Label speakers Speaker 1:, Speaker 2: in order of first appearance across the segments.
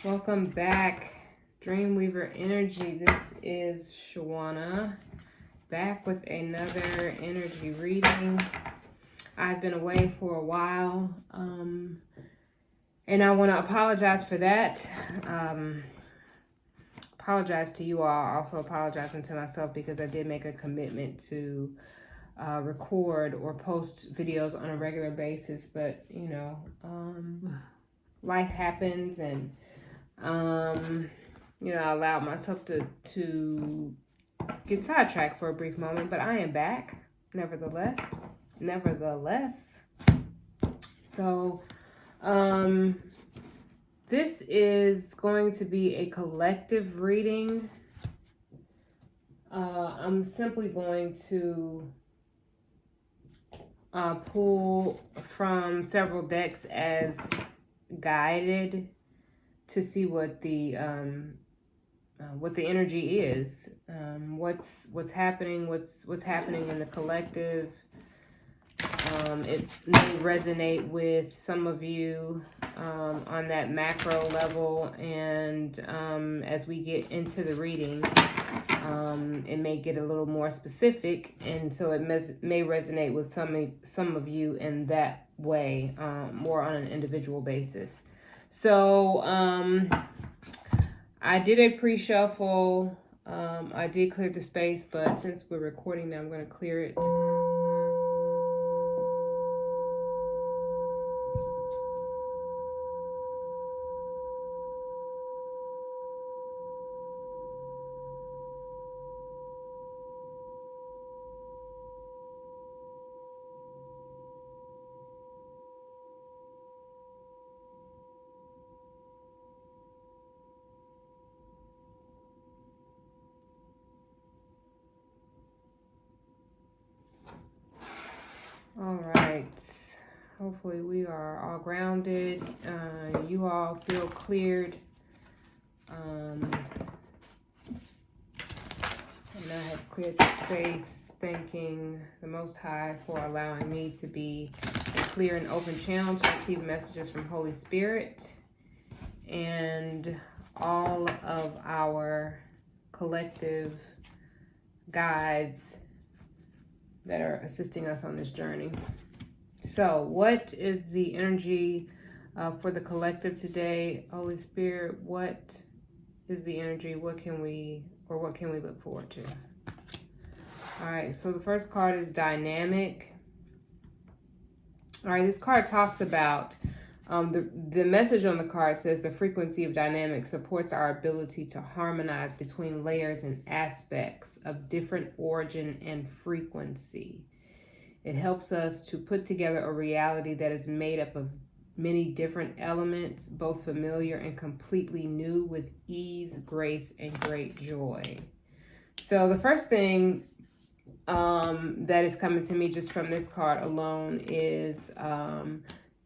Speaker 1: Welcome back, Dreamweaver Energy. This is Shawana, back with another energy reading. I've been away for a while, and I want to apologize for that. Apologize to you all. Also apologizing to myself because I did make a commitment to record or post videos on a regular basis, but you know, life happens, and you know, I allowed myself to get sidetracked for a brief moment, but I am back nevertheless. So this is going to be a collective reading. I'm simply going to pull from several decks as guided to see what the energy is, what's happening in the collective. It may resonate with some of you on that macro level, and as we get into the reading, it may get a little more specific, and so it may resonate with some of you in that way, more on an individual basis. So I did a pre-shuffle. I did clear the space, but since we're recording now, I'm going to clear it. All right. Hopefully we are all grounded. You all feel cleared. And I have cleared the space, thanking the Most High for allowing me to be a clear and open channel to receive messages from Holy Spirit and all of our collective guides that are assisting us on this journey. So what is the energy for the collective today? Holy Spirit, what is the energy? What can we look forward to? All right, so the first card is dynamic. All right, this card talks about the message on the card says the frequency of dynamic supports our ability to harmonize between layers and aspects of different origin and frequency. It helps us to put together a reality that is made up of many different elements, both familiar and completely new, with ease, grace, and great joy. So the first thing that is coming to me just from this card alone is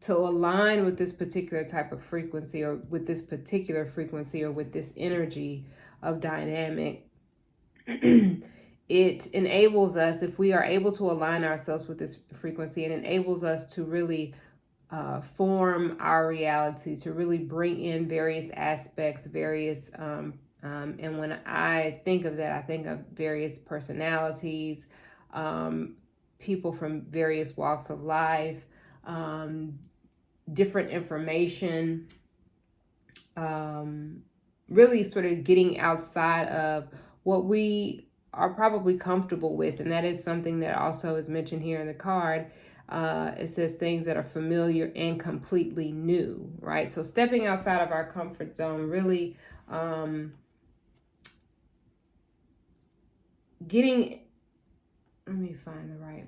Speaker 1: to align with this particular type of frequency, or with this particular frequency, or with this energy of dynamic. It enables us, if we are able to align ourselves with this frequency, it enables us to really form our reality, to really bring in various aspects, and when I think of that, I think of various personalities, people from various walks of life, different information, really sort of getting outside of what we are probably comfortable with. And that is something that also is mentioned here in the card. It says things that are familiar and completely new, right? So stepping outside of our comfort zone, really getting, let me find the right,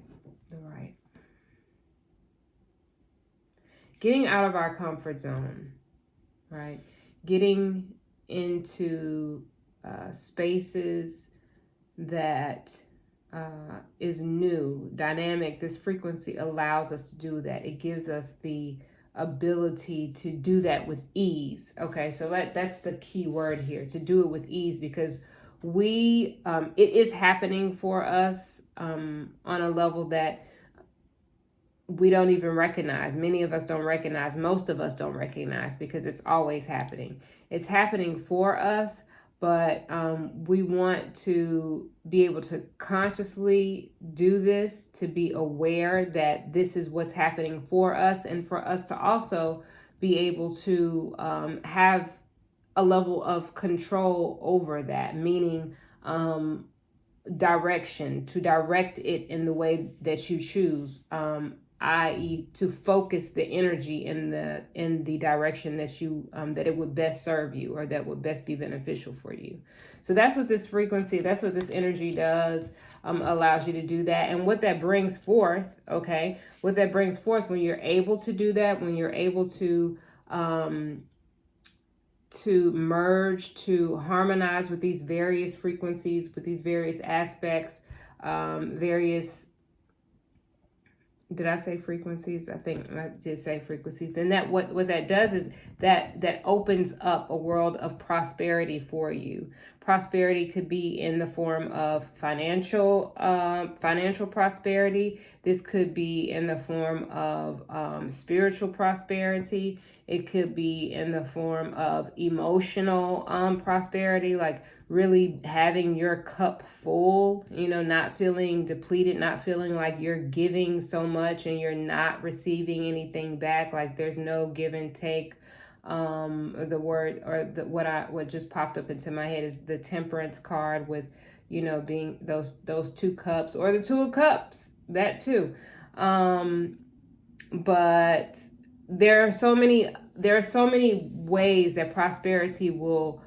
Speaker 1: getting out of our comfort zone, right? Getting into spaces that is new, dynamic. This frequency allows us to do that. It gives us the ability to do that with ease. Okay, so that's the key word here, to do it with ease, because it is happening for us on a level that we don't even recognize. Many of us don't recognize. Most of us don't recognize, because it's always happening. It's happening for us, but we want to be able to consciously do this, to be aware that this is what's happening for us, and for us to also be able to have a level of control over that, meaning direction, to direct it in the way that you choose, i.e. to focus the energy in the direction that you that it would best serve you, or that would best be beneficial for you. So that's what this frequency, that's what this energy does, allows you to do that. And what that brings forth, okay, what that brings forth when you're able to do that, when you're able to merge, to harmonize with these various frequencies, with these various aspects, did I say frequencies? I think I did say frequencies. Then that what that does is that opens up a world of prosperity for you. Prosperity could be in the form of financial prosperity. This could be in the form of spiritual prosperity. It could be in the form of emotional prosperity, like really having your cup full, not feeling depleted, not feeling like you're giving so much and you're not receiving anything back, like there's no give and take. The word, or what just popped up into my head is the temperance card, with being those two cups, or the two of cups, that too. But there are so many ways that prosperity will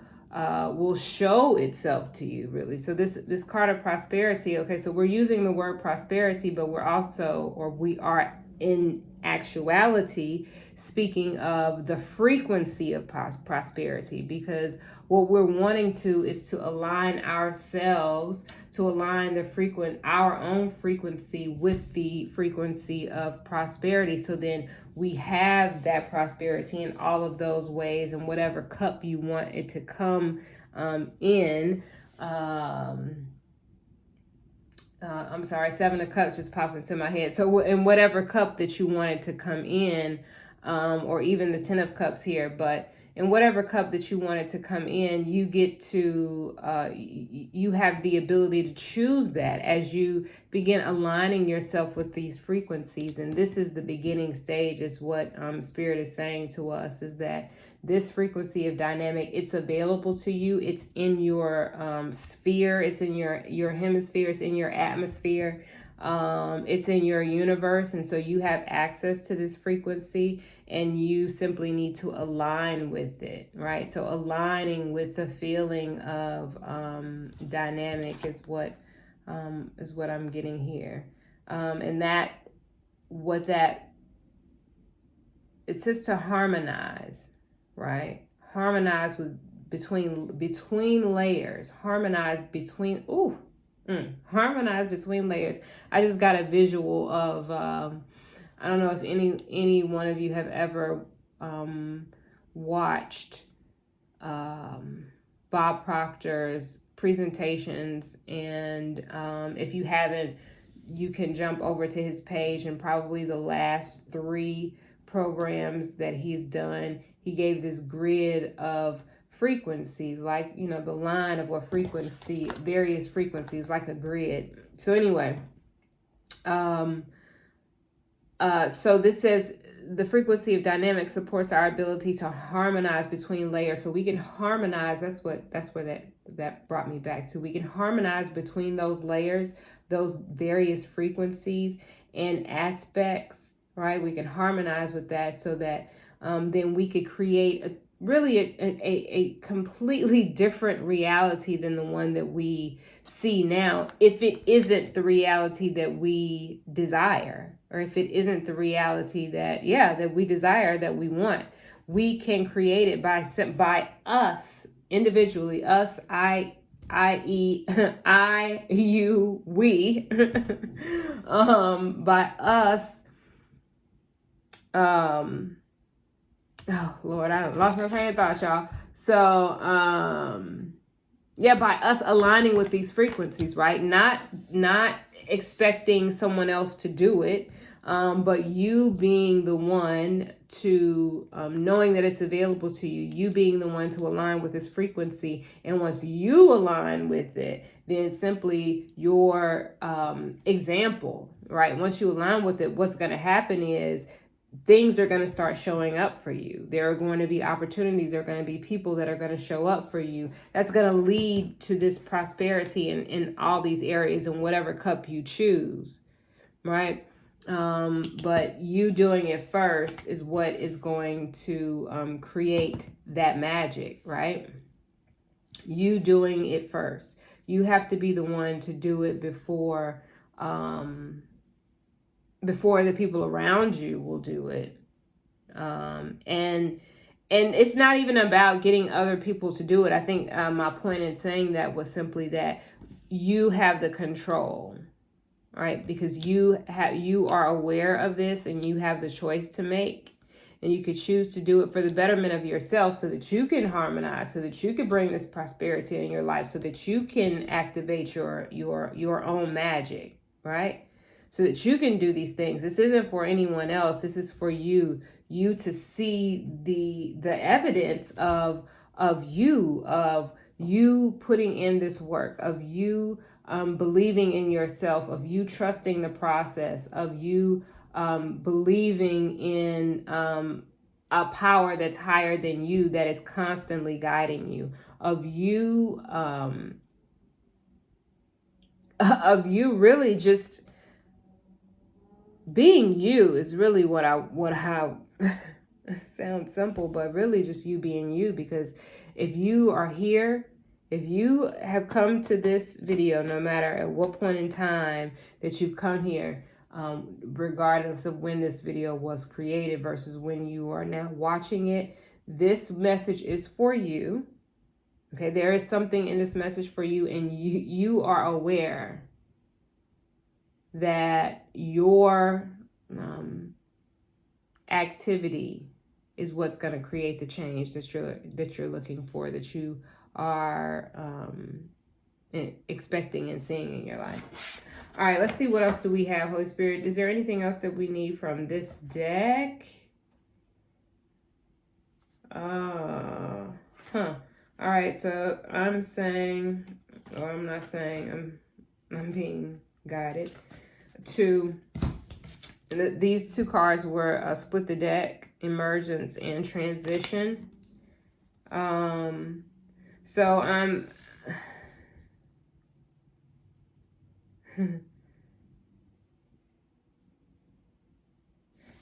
Speaker 1: show itself to you, really. So this card of prosperity, okay, so we're using the word prosperity, but we are in actuality speaking of the frequency of prosperity, because what we're wanting to is to align ourselves, to align our own frequency with the frequency of prosperity. So then we have that prosperity in all of those ways, and whatever cup you want it to come in. I'm sorry, Seven of Cups just popped into my head. So in whatever cup that you want it to come in, or even the Ten of Cups here, but in whatever cup that you want it to come in, you get to, you have the ability to choose that as you begin aligning yourself with these frequencies. And this is the beginning stage, is what Spirit is saying to us, is that this frequency of dynamic, it's available to you. It's in your sphere. It's in your hemisphere. It's in your atmosphere. It's in your universe. And so you have access to this frequency, and you simply need to align with it, right? So aligning with the feeling of dynamic is what I'm getting here. And it says to harmonize, right? Harmonize between layers. Harmonize between layers. I just got a visual of I don't know if any one of you have ever watched Bob Proctor's presentations, and if you haven't, you can jump over to his page, and probably the last 3 programs that he's done, he gave this grid of frequencies, like the line of what frequency, various frequencies, like a grid. So anyway, so this says the frequency of dynamic supports our ability to harmonize between layers. So we can harmonize. That's where that brought me back to. We can harmonize between those layers, those various frequencies and aspects, right? We can harmonize with that, so that then we could create a completely different reality than the one that we see now, if it isn't the reality that we desire, or if it isn't the reality that we desire, that we want. We can create it by us individually, us, i.e. I, you, we, by us, oh Lord, I lost my train of thought, y'all. So, by us aligning with these frequencies, right? Not expecting someone else to do it, But you being the one to, knowing that it's available to you, you being the one to align with this frequency. And once you align with it, then simply your example, right? Once you align with it, what's going to happen is things are going to start showing up for you. There are going to be opportunities. There are going to be people that are going to show up for you. That's going to lead to this prosperity in all these areas in whatever cup you choose, right? But you doing it first is what is going to create that magic, right? You doing it first. You have to be the one to do it before the people around you will do it. And it's not even about getting other people to do it. I think my point in saying that was simply that you have the control, right? Because you are aware of this and you have the choice to make, and you could choose to do it for the betterment of yourself so that you can harmonize, so that you can bring this prosperity in your life, so that you can activate your own magic, right? So that you can do these things. This isn't for anyone else. This is for you to see the evidence of you putting in this work, of you believing in yourself, of you trusting the process, of you believing in a power that's higher than you, that is constantly guiding you, of you really just being you is really what I sounds simple, but really just you being you. Because if you are here, if you have come to this video, no matter at what point in time that you've come here, regardless of when this video was created versus when you are now watching it, this message is for you. Okay, there is something in this message for you, and you are aware that your activity is what's going to create the change that you're looking for, that you are expecting and seeing in your life. All right, let's see, what else do we have, Holy Spirit? Is there anything else that we need from this deck? All right, so I'm saying, or I'm not saying, I'm being guided to, these two cards were split the deck, emergence and transition. So I'm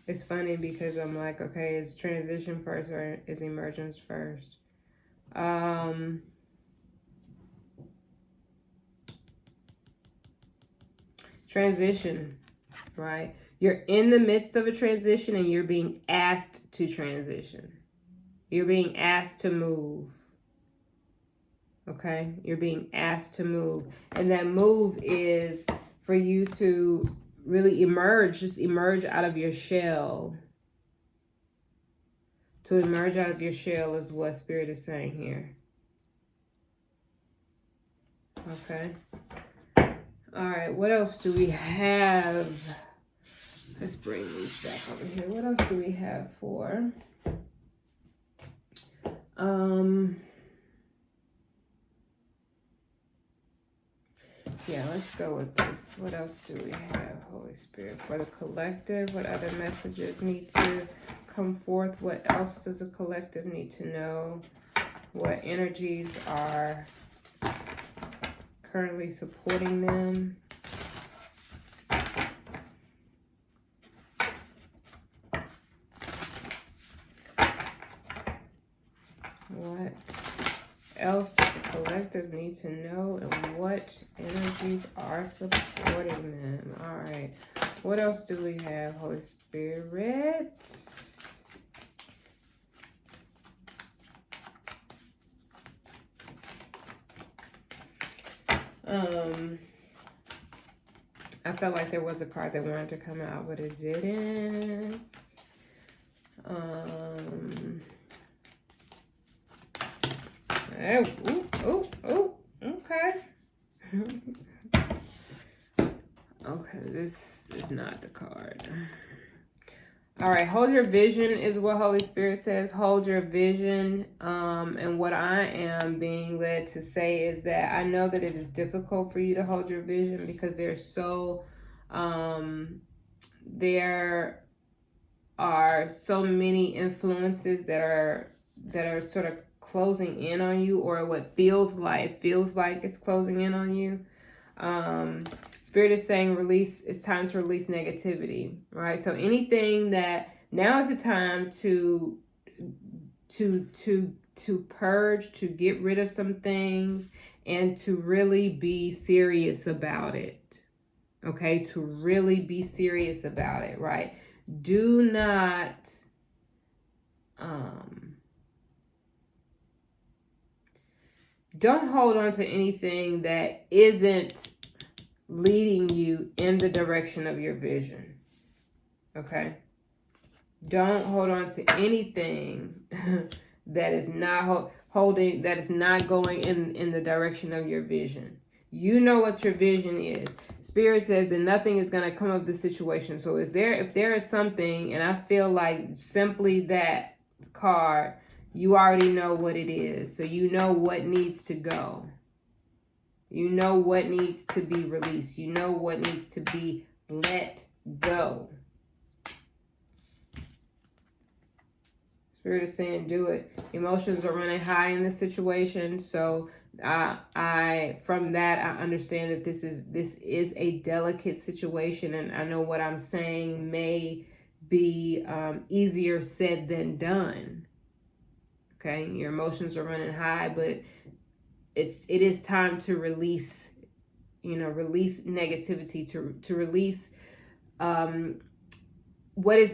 Speaker 1: it's funny because I'm like, okay, is transition first or is emergence first? Transition, right? You're in the midst of a transition and you're being asked to transition. You're being asked to move. Okay? You're being asked to move. And that move is for you to really emerge, just emerge out of your shell. To emerge out of your shell is what Spirit is saying here. Okay? All right, what else do we have? Let's bring these back over here. What else do we have for? Yeah, let's go with this. What else do we have, Holy Spirit? For the collective, what other messages need to come forth? What else does the collective need to know? What energies are currently supporting them? What else does the collective need to know, and what energies are supporting them? All right. What else do we have, Holy Spirit? I felt like there was a card that wanted to come out, but it didn't. Oh, okay. Okay, this is not the card. All right, hold your vision is what Holy Spirit says. Hold your vision. And what I am being led to say is that I know that it is difficult for you to hold your vision because there are so many influences that are sort of closing in on you, or what feels like it's closing in on you. Spirit is saying release. It's time to release negativity, right? So anything that now is the time to purge, to get rid of some things, and to really be serious about it. Okay, to really be serious about it, right? Do not don't hold on to anything that isn't leading you in the direction of your vision. Okay? Don't hold on to anything that is not that is not going in the direction of your vision. You know what your vision is. Spirit says that nothing is going to come of the situation. So if there is something, and I feel like simply that card, you already know what it is. So you know what needs to go. You know what needs to be released. You know what needs to be let go. Spirit is saying do it. Emotions are running high in this situation. So from that, I understand that this is a delicate situation. And I know what I'm saying may be easier said than done. Okay, your emotions are running high, but it is time to release, release negativity, to release what's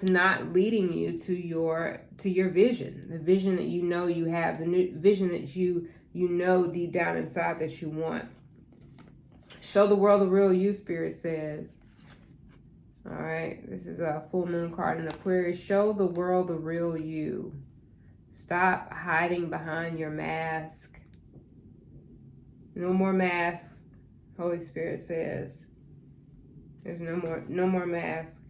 Speaker 1: not leading you to your vision, the vision that you have, the new vision that you deep down inside that you want. Show the world the real you, Spirit says. All right, this is a full moon card in Aquarius. Show the world the real you. Stop hiding behind your mask. No more masks, Holy Spirit says. There's no more masks.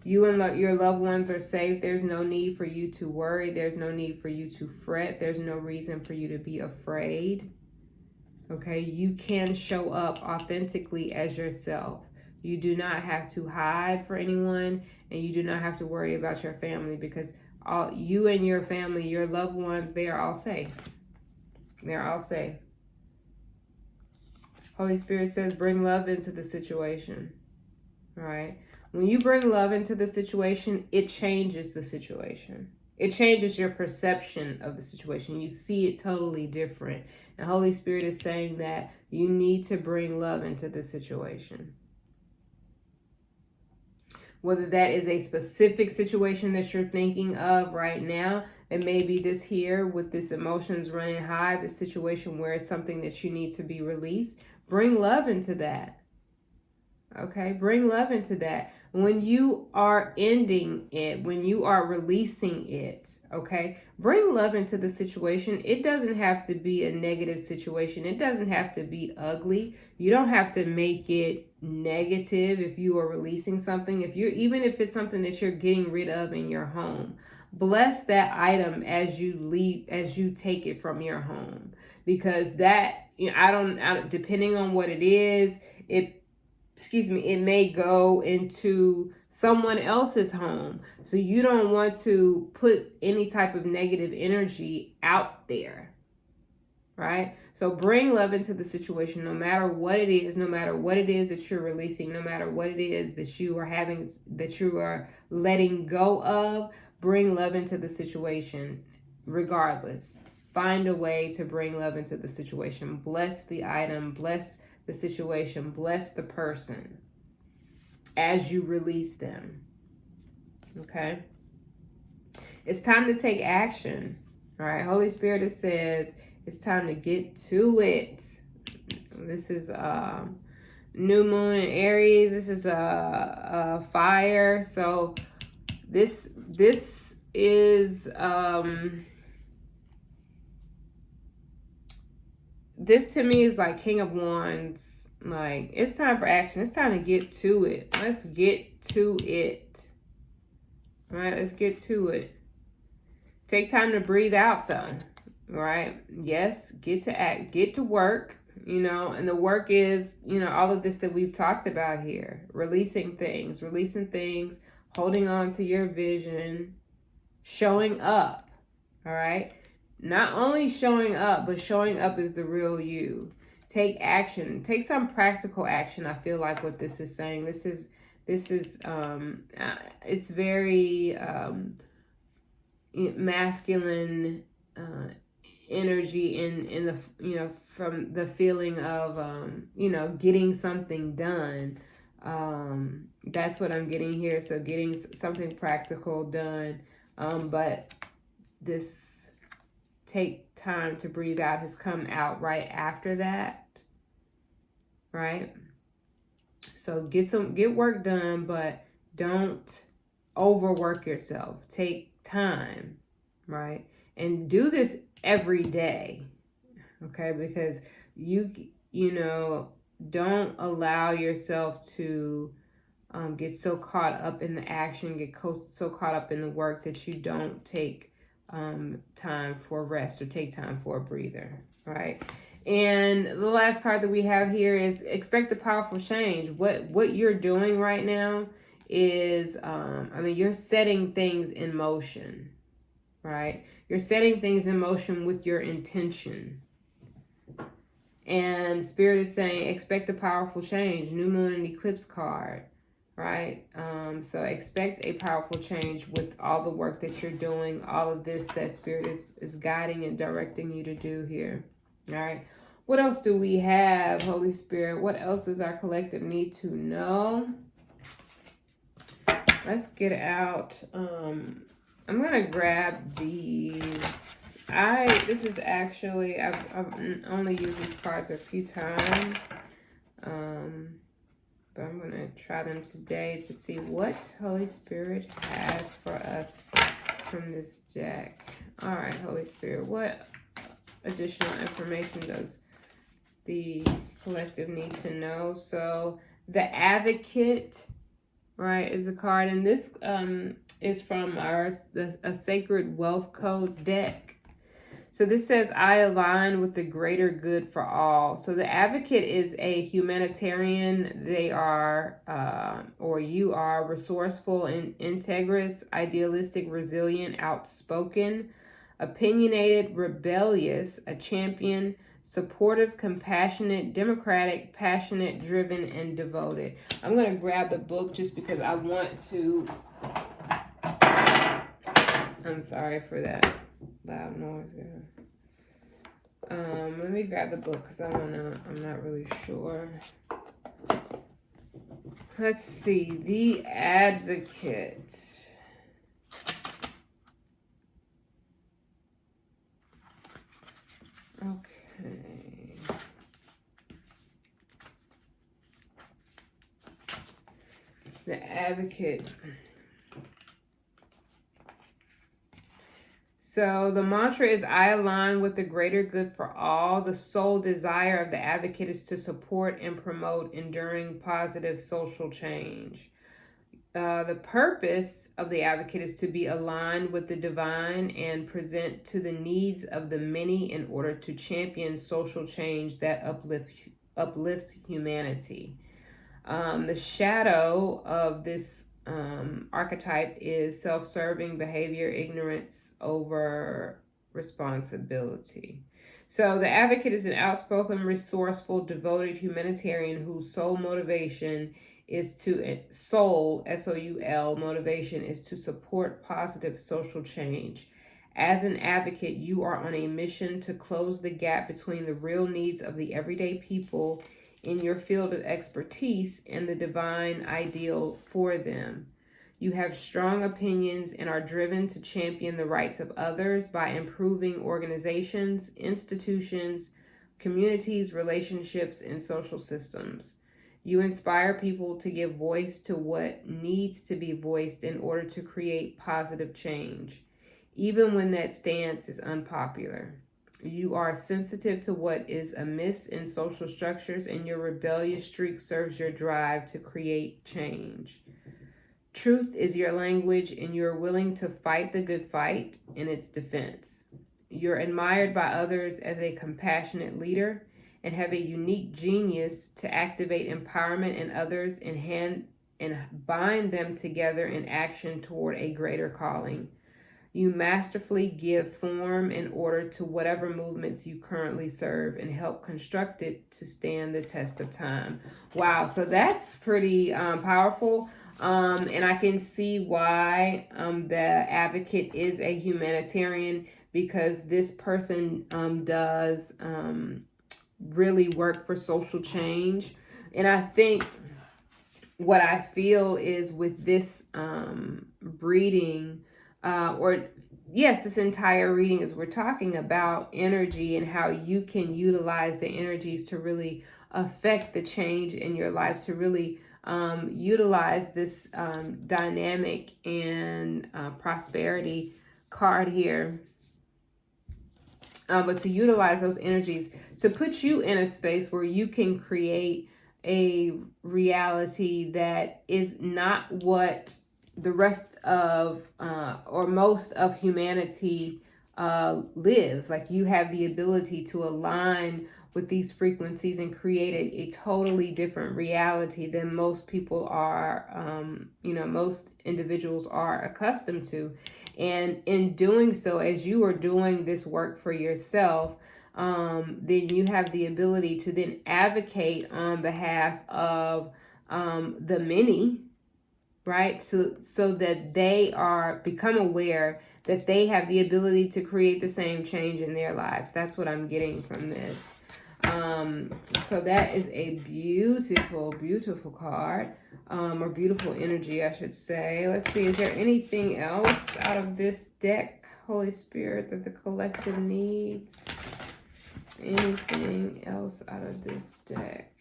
Speaker 1: You and your loved ones are safe. There's no need for you to worry. There's no need for you to fret. There's no reason for you to be afraid. Okay, you can show up authentically as yourself. You do not have to hide for anyone, and you do not have to worry about your family, because you and your family, your loved ones, they are all safe. They're all safe. Holy Spirit says bring love into the situation. All right. When you bring love into the situation, it changes the situation. It changes your perception of the situation. You see it totally different. And Holy Spirit is saying that you need to bring love into the situation. Whether that is a specific situation that you're thinking of right now, it may be this here with this emotions running high, this situation where it's something that you need to be released. Bring love into that. Okay, bring love into that. When you are ending it, when you are releasing it, okay, bring love into the situation. It doesn't have to be a negative situation. It doesn't have to be ugly. You don't have to make it negative if you are releasing something. Even if it's something that you're getting rid of in your home, bless that item as you take it from your home, because that, depending on what it is, it may go into someone else's home. So you don't want to put any type of negative energy out there, right? So bring love into the situation, no matter what it is, that you're releasing, no matter what it is that you are letting go of, bring love into the situation regardless. Find a way to bring love into the situation. Bless the item, bless the situation, bless the person as you release them. Okay? It's time to take action. All right, Holy Spirit says it's time to get to it. This is new moon in Aries. This is a fire. So this is this to me is like King of Wands Like, it's time for action. It's time to get to it. Let's get to it. All right, let's get to it. Take time to breathe out, though. Right? Yes, get to act, get to work, you know, and the work is, you know, all of this that we've talked about here. Releasing things, holding on to your vision, showing up. All right? Not only showing up, but showing up is the real you. Take action. Take some practical action. I feel like what this is saying. This is it's very masculine energy in the, you know, from the feeling of you know, getting something done. That's what I'm getting here. So getting something practical done. But this take time to breathe out has come out right after that, right? So get work done, but don't overwork yourself. Take time, right? And do this every day, okay? Because you know, don't allow yourself to get so caught up in the action, so caught up in the work that you don't take time for rest or take time for a breather, right? And the last card that we have here is expect a powerful change. What you're doing right now is, I mean, you're setting things in motion, right? You're setting things in motion with your intention. And Spirit is saying, expect a powerful change. New moon and eclipse card, right? So expect a powerful change with all the work that you're doing, all of this that Spirit is guiding and directing you to do here. All right. What else do we have, Holy Spirit? What else does our collective need to know? Let's get out. I'm going to grab these. This is actually, I've only used these cards a few times. But I'm going to try them today to see what Holy Spirit has for us from this deck. All right, Holy Spirit, what additional information does the collective need to know? So the Advocate, right, is a card. And this is from a Sacred Wealth Code deck. So this says, I align with the greater good for all. So the Advocate is a humanitarian. They are, or you are, resourceful and integrous, idealistic, resilient, outspoken, opinionated, rebellious, a champion, supportive, compassionate, democratic, passionate, driven, and devoted. I'm going to grab the book just because I want to. I'm sorry for that loud noise. Let me grab the book because I'm not really sure. Let's see, the Advocate. Okay. The Advocate. So the mantra is, I align with the greater good for all. The sole desire of the Advocate is to support and promote enduring positive social change. The purpose of the Advocate is to be aligned with the divine and present to the needs of the many in order to champion social change that uplifts humanity. The shadow of this archetype is self-serving behavior, ignorance over responsibility. So the Advocate is an outspoken, resourceful, devoted humanitarian whose sole motivation is to, soul, motivation is to support positive social change. As an advocate, you are on a mission to close the gap between the real needs of the everyday people in your field of expertise and the divine ideal for them. You have strong opinions and are driven to champion the rights of others by improving organizations, institutions, communities, relationships, and social systems. You inspire people to give voice to what needs to be voiced in order to create positive change, even when that stance is unpopular. You are sensitive to what is amiss in social structures, and your rebellious streak serves your drive to create change. Truth is your language, and you're willing to fight the good fight in its defense. You're admired by others as a compassionate leader and have a unique genius to activate empowerment in others and bind them together in action toward a greater calling. You masterfully give form and order to whatever movements you currently serve and help construct it to stand the test of time. Wow, so that's pretty powerful. And I can see why the advocate is a humanitarian, because this person does really work for social change. And I think what I feel is with this reading, this entire reading, is we're talking about energy and how you can utilize the energies to really affect the change in your life, to really utilize this dynamic and prosperity card here. But to utilize those energies to put you in a space where you can create a reality that is not what the rest of or most of humanity lives. Like, you have the ability to align with these frequencies and create a totally different reality than most people are, most individuals are accustomed to. And in doing so, as you are doing this work for yourself, then you have the ability to then advocate on behalf of the many, right? So that they become aware that they have the ability to create the same change in their lives. That's what I'm getting from this. So that is a beautiful, beautiful card, or beautiful energy, I should say. Let's see, is there anything else out of this deck, Holy Spirit, that the collective needs? Anything else out of this deck?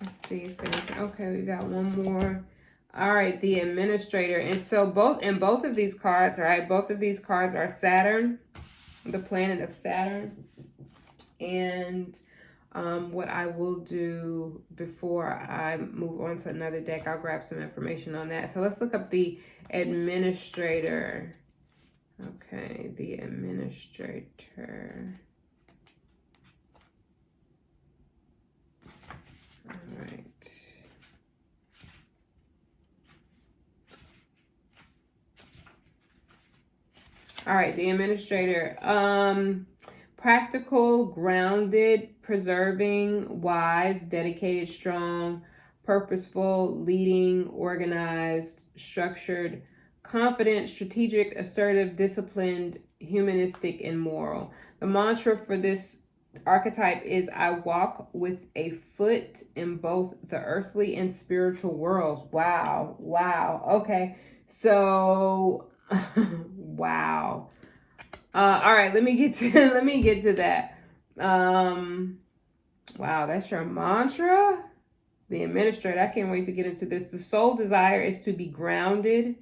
Speaker 1: Let's see if anything. Okay, we got one more. All right, the administrator. And so both of these cards, right? Both of these cards are Saturn, the planet of Saturn. And what I will do before I move on to another deck, I'll grab some information on that. So let's look up the administrator. Okay, the administrator. All right. All right, the administrator. Practical, grounded, preserving, wise, dedicated, strong, purposeful, leading, organized, structured, confident, strategic, assertive, disciplined, humanistic, and moral. The mantra for this archetype is, I walk with a foot in both the earthly and spiritual worlds. Wow. Okay. So wow. All right, let me get to that. Wow, that's your mantra? The administrator. I can't wait to get into this. The sole desire is to be grounded,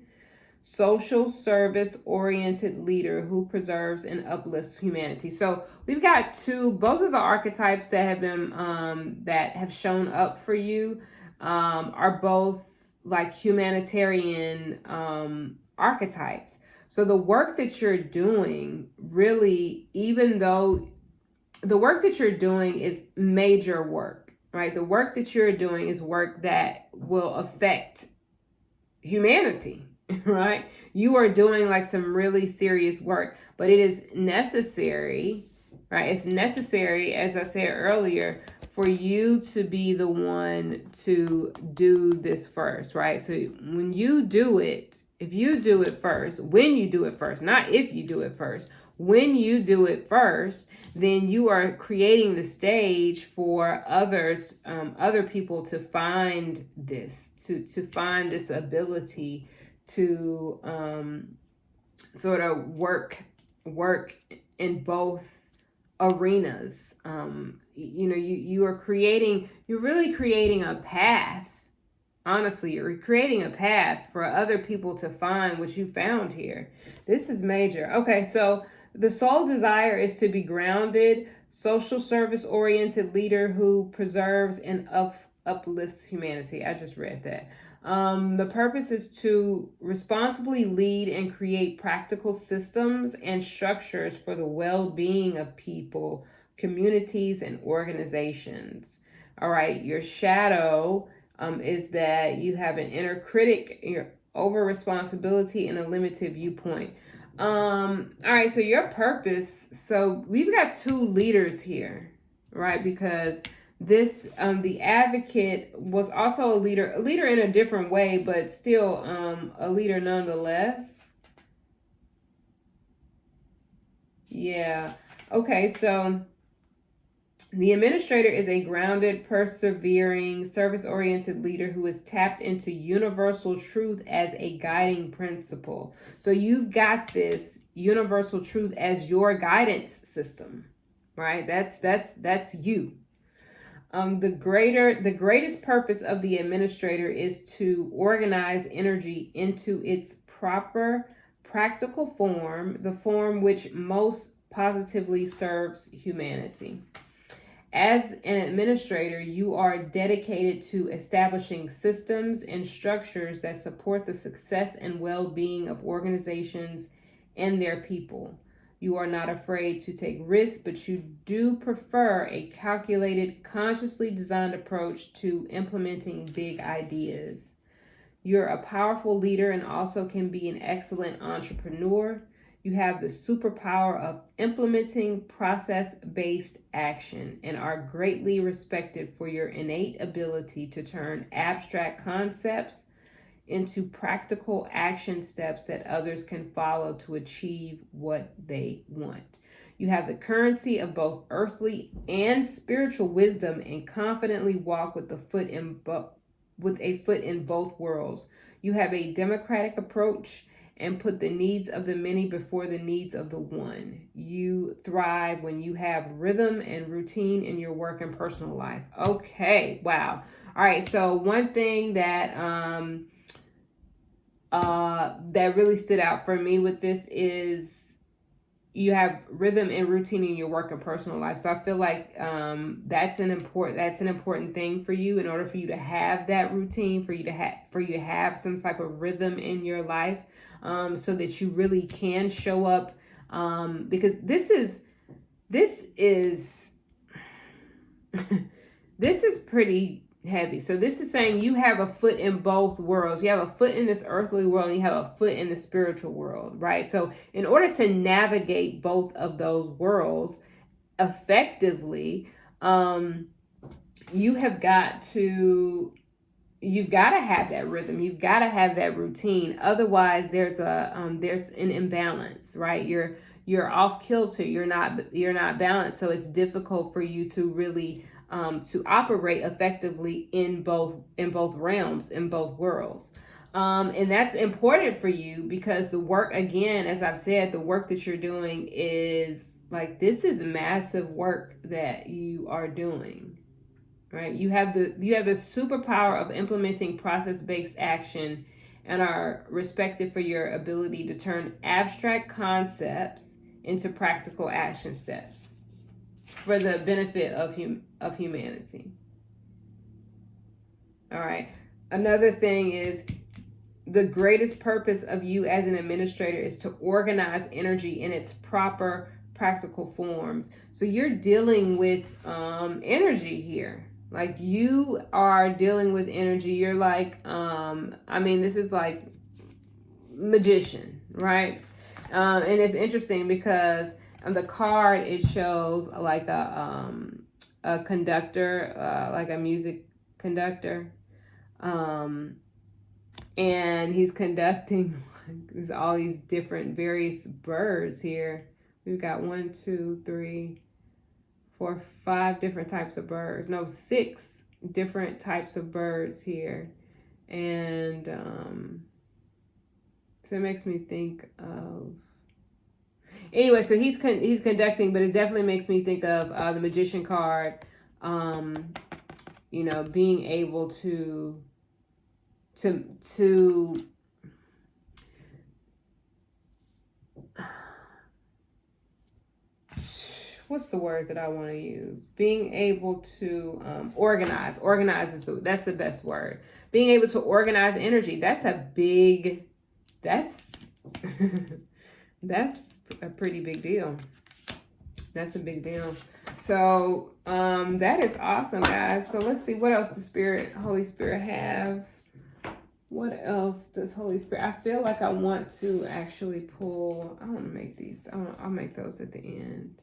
Speaker 1: social service oriented leader who preserves and uplifts humanity. So we've got both of the archetypes that have been that have shown up for you are both like humanitarian archetypes. So the work that you're doing, really, even though the work that you're doing is major work, right? The work that you're doing is work that will affect humanity, right? You are doing like some really serious work, but it is necessary, right? It's necessary, as I said earlier, for you to be the one to do this first, right? So when you do it, if you do it first, when you do it first, not if you do it first, when you do it first, then you are creating the stage for others, other people to find this, to find this ability to sort of work in both arenas. You're really creating a path, Honestly, you're creating a path for other people to find what you found here. This is major. Okay, so the soul desire is to be grounded, social service oriented leader who preserves and uplifts humanity. I just read that. The purpose is to responsibly lead and create practical systems and structures for the well-being of people, communities, and organizations. All right, your shadow is that you have an inner critic, your over responsibility, and a limited viewpoint. All right, so your purpose. So we've got two leaders here, right? Because this the advocate was also a leader in a different way, but still a leader nonetheless. Yeah. Okay, so the administrator is a grounded, persevering, service-oriented leader who is tapped into universal truth as a guiding principle. So you've got this universal truth as your guidance system, right? That's you. The greatest purpose of the administrator is to organize energy into its proper practical form, the form which most positively serves humanity. As an administrator, you are dedicated to establishing systems and structures that support the success and well-being of organizations and their people. You are not afraid to take risks, but you do prefer a calculated, consciously designed approach to implementing big ideas. You're a powerful leader and also can be an excellent entrepreneur. You have the superpower of implementing process-based action and are greatly respected for your innate ability to turn abstract concepts into practical action steps that others can follow to achieve what they want. You have the currency of both earthly and spiritual wisdom and confidently walk with a foot in both worlds. You have a democratic approach and put the needs of the many before the needs of the one. You thrive when you have rhythm and routine in your work and personal life. Okay, wow. All right, so one thing that that really stood out for me with this is you have rhythm and routine in your work and personal life. So I feel like that's an important thing for you in order for you to have that routine, for you to have some type of rhythm in your life, so that you really can show up. Because this is this is pretty heavy. So this is saying you have a foot in both worlds. You have a foot in this earthly world and you have a foot in the spiritual world, right? So in order to navigate both of those worlds effectively, you've got to have that rhythm. You've got to have that routine. Otherwise there's an imbalance, right? You're off kilter. You're not balanced. So it's difficult for you to really to operate effectively in both realms, in both worlds. And that's important for you because the work, again, as I've said, the work that you're doing is like, this is massive work that you are doing, right? You have the superpower of implementing process-based action and are respected for your ability to turn abstract concepts into practical action steps for the benefit of humanity. All right. Another thing is the greatest purpose of you as an administrator is to organize energy in its proper practical forms. So you're dealing with energy here. Like you are dealing with energy. You're like, this is like magician, right? And it's interesting because the card, it shows like a conductor, like a music conductor, and he's conducting there's all these different various birds here. We've got 1, 2, 3, 4, 5 different types of birds. No, 6 different types of birds here, and so it makes me think of. Anyway, so he's conducting, but it definitely makes me think of the magician card. Being able to what's the word that I want to use? Being able to organize. Organize is that's the best word. Being able to organize energy. That's a big, that's that's a pretty big deal. That's a big deal. So that is awesome, guys. So let's see, what else does Holy Spirit have? What else does Holy Spirit? I feel like I want to actually pull. I want to make these. I'll make those at the end.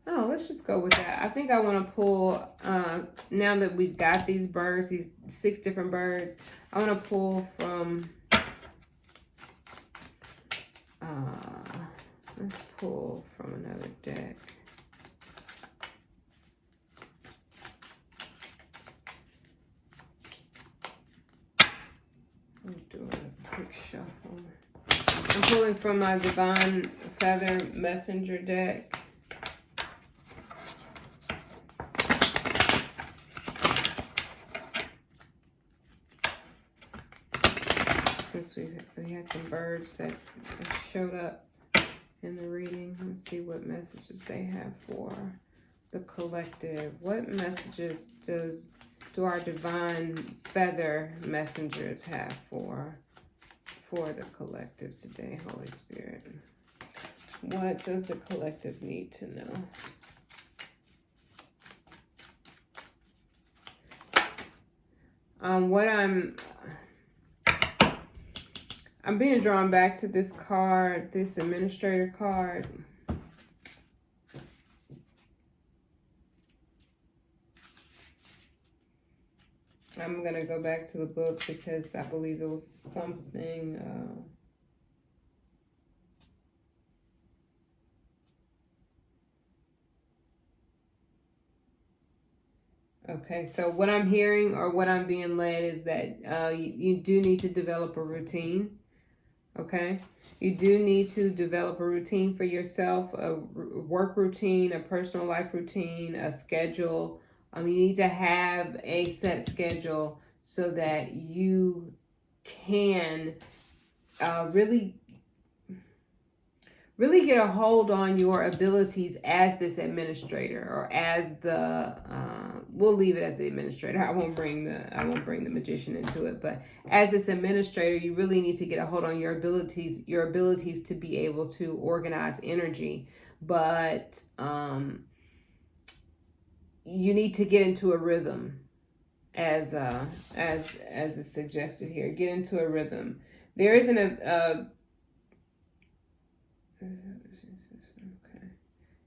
Speaker 1: Oh, let's just go with that. I think I want to pull, now that we've got these birds, these 6 different birds, I want to pull from, let's pull from another deck. I'm doing a quick shuffle. I'm pulling from my Divine Feather Messenger deck. Since we had some birds that showed up in the reading, let's see what messages they have for the collective. What messages do our Divine Feather Messengers have for the collective today, Holy Spirit? What does the collective need to know? I'm being drawn back to this card, this administrator card. I'm going to go back to the book because I believe it was something... Okay, so what I'm hearing or what I'm being led is that you do need to develop a routine. Okay, you do need to develop a routine for yourself, a work routine, a personal life routine, a schedule. You need to have a set schedule so that you can really get a hold on your abilities as this administrator, or as the we'll leave it as the administrator. I won't bring the magician into it, but as this administrator, you really need to get a hold on your abilities to be able to organize energy. But you need to get into a rhythm, as is suggested here. Get into a rhythm. There isn't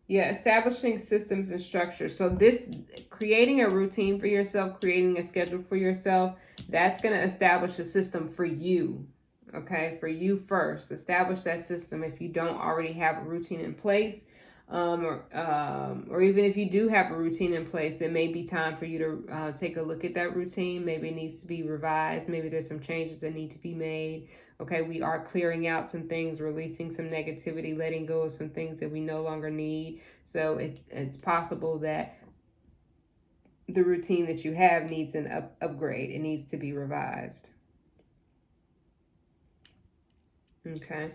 Speaker 1: establishing systems and structures. So this, creating a routine for yourself, creating a schedule for yourself, that's going to establish a system for you. Okay, for you first. Establish that system if you don't already have a routine in place. Or even if you do have a routine in place, it may be time for you to take a look at that routine. Maybe it needs to be revised. Maybe there's some changes that need to be made. Okay, we are clearing out some things, releasing some negativity, letting go of some things that we no longer need. So it's possible that the routine that you have needs an upgrade. It needs to be revised. Okay.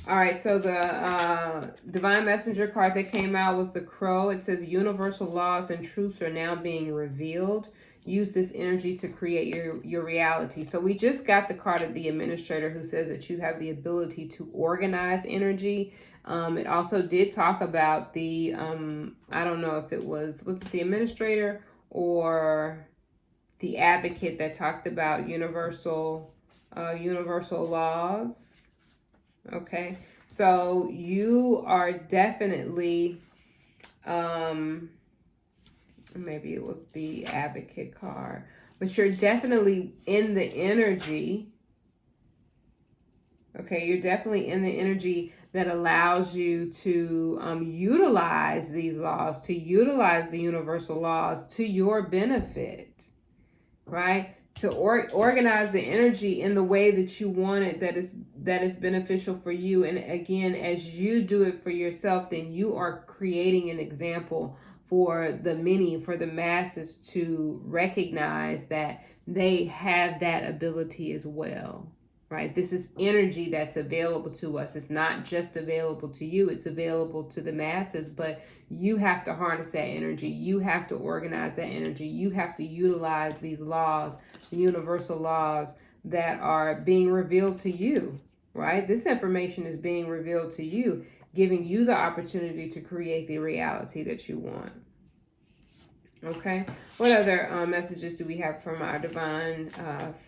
Speaker 1: All right, so the Divine Messenger card that came out was the Crow. It says universal laws and truths are now being revealed. Use this energy to create your reality. So we just got the card of the administrator, who says that you have the ability to organize energy. It also did talk about the, I don't know if it was it the administrator or the advocate that talked about universal laws. Okay, so you are definitely, maybe it was the advocate card, but you're definitely in the energy. Okay, you're definitely in the energy that allows you to utilize these laws, to utilize the universal laws to your benefit, right? To organize the energy in the way that you want it, that is beneficial for you. And again, as you do it for yourself, then you are creating an example for the many, for the masses to recognize that they have that ability as well, right? This is energy that's available to us. It's not just available to you, it's available to the masses, but you have to harness that energy. You have to organize that energy. You have to utilize these laws, the universal laws that are being revealed to you, right? This information is being revealed to you, giving you the opportunity to create the reality that you want. Okay, what other messages do we have from our divine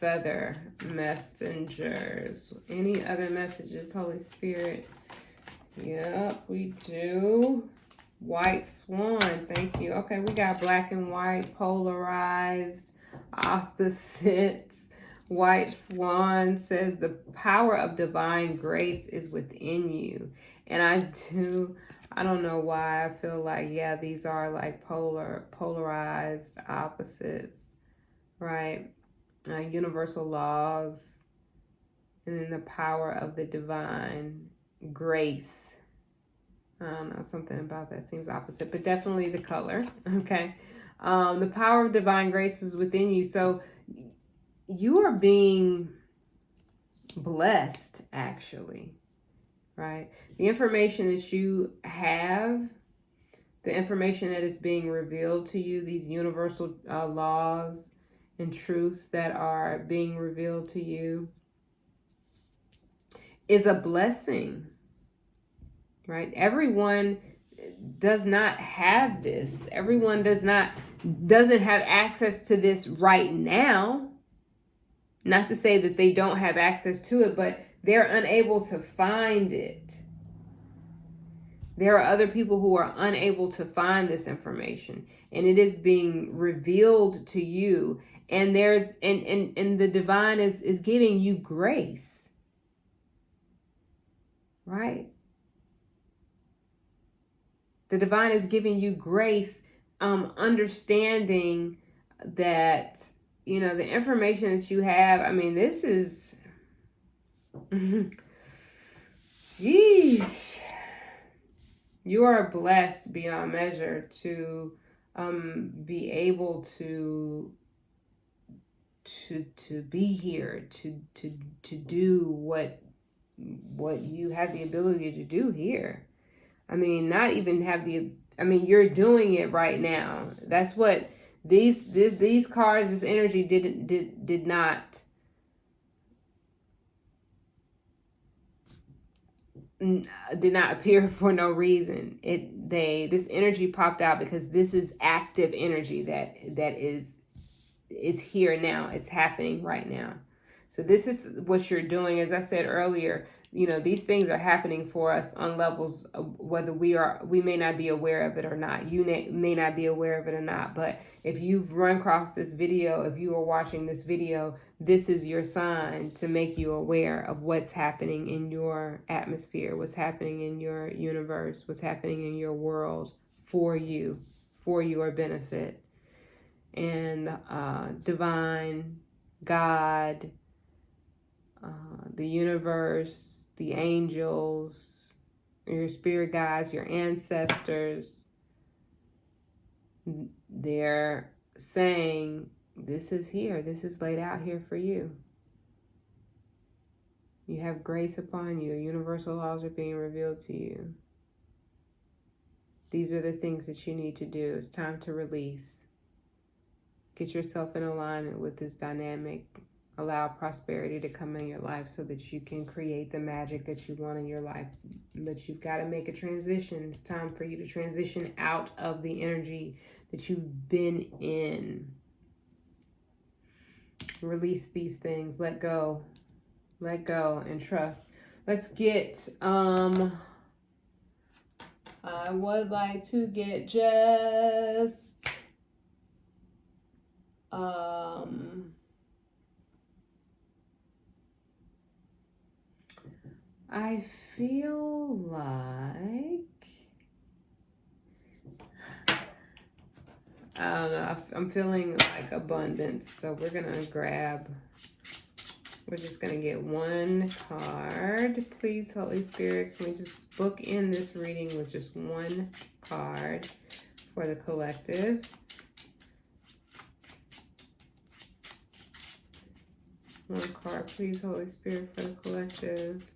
Speaker 1: feather messengers? Any other messages, Holy Spirit? Yep, we do. White swan, thank you. Okay, we got black and white, polarized, opposites. White swan says the power of divine grace is within you. And I don't know why I feel like, yeah, these are like polarized opposites, right? Universal laws, and then the power of the divine grace. I don't know, something about that seems opposite, but definitely the color, okay? The power of divine grace is within you. So you are being blessed, actually, right? The information that you have, the information that is being revealed to you, these universal laws and truths that are being revealed to you, is a blessing, right? Everyone does not have this. Everyone doesn't have access to this right now. Not to say that they don't have access to it, but they're unable to find it. There are other people who are unable to find this information, and it is being revealed to you. And there's and the divine is giving you grace, right? The divine is giving you grace, understanding that, you know, the information that you have. I mean, this is, yeesh. You are blessed beyond measure to be able to be here, to do what you have the ability to do here. I mean, not even have you're doing it right now. That's what these cards, this energy did not appear for no reason. This energy popped out because this is active energy that is here now. It's happening right now. So this is what you're doing. As I said earlier, you know, these things are happening for us on levels of whether we may not be aware of it or not. You may not be aware of it or not. But if you've run across this video, if you are watching this video, this is your sign to make you aware of what's happening in your atmosphere, what's happening in your universe, what's happening in your world for you, for your benefit. And divine, God, the universe, the angels, your spirit guides, your ancestors, they're saying, this is here. This is laid out here for you. You have grace upon you. Universal laws are being revealed to you. These are the things that you need to do. It's time to release. Get yourself in alignment with this dynamic. Allow prosperity to come in your life so that you can create the magic that you want in your life. But you've got to make a transition. It's time for you to transition out of the energy that you've been in. Release these things. Let go. Let go and trust. Let's get, I would like to get just, I feel like, I don't know, I'm feeling like abundance. So we're going to we're just going to get one card. Please, Holy Spirit, can we just book in this reading with just one card for the collective. One card, please, Holy Spirit, for the collective.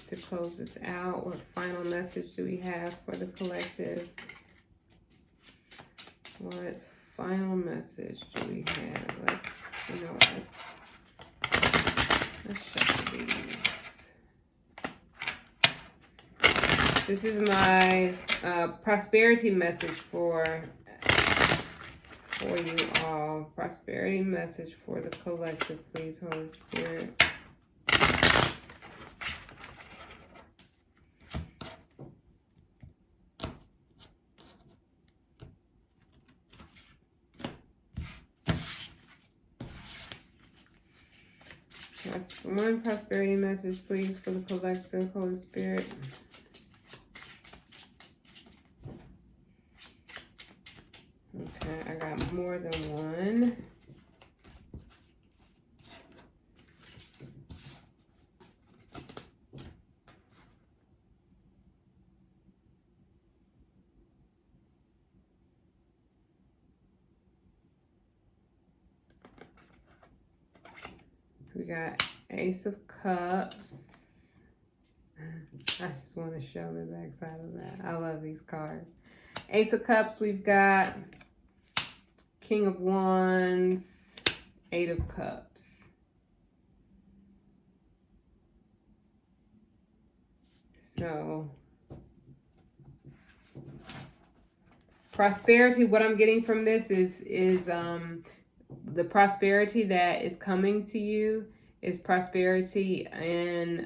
Speaker 1: To close this out, what final message do we have for the collective? What final message do we have? Let's shuffle these. This is my prosperity message for you all. Prosperity message for the collective, please, Holy Spirit. One prosperity message, please, for the collective, Holy Spirit. Okay, I got more than one. We got Ace of Cups. I just want to show the back side of that. I love these cards. Ace of Cups, we've got King of Wands, Eight of Cups. So, prosperity, what I'm getting from this is the prosperity that is coming to you is prosperity in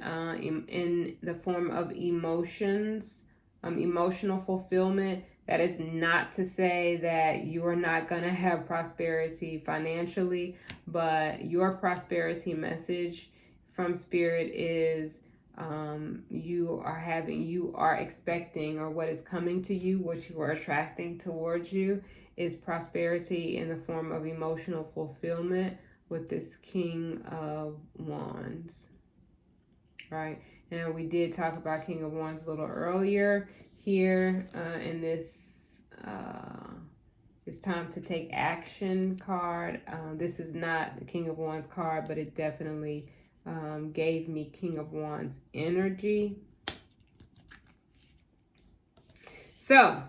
Speaker 1: the form of emotions, emotional fulfillment. That is not to say that you are not going to have prosperity financially, but your prosperity message from Spirit is you are expecting, or what is coming to you, what you are attracting towards you is prosperity in the form of emotional fulfillment with this King of Wands, right? And we did talk about King of Wands a little earlier here in this It's Time to Take Action card. This is not the King of Wands card, but it definitely gave me King of Wands energy. So,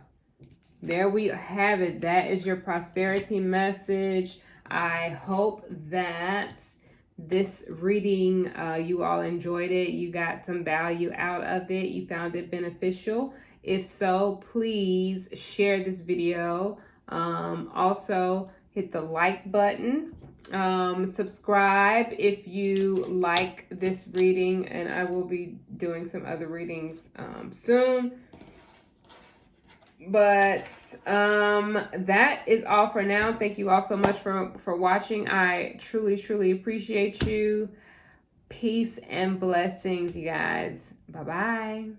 Speaker 1: there we have it. That is your prosperity message. I hope that this reading, you all enjoyed it. You got some value out of it. You found it beneficial. If so, please share this video. Also, hit the like button. Subscribe if you like this reading, and I will be doing some other readings soon. But that is all for now. Thank you all so much for watching. I truly appreciate you. Peace and blessings, you guys. Bye-bye.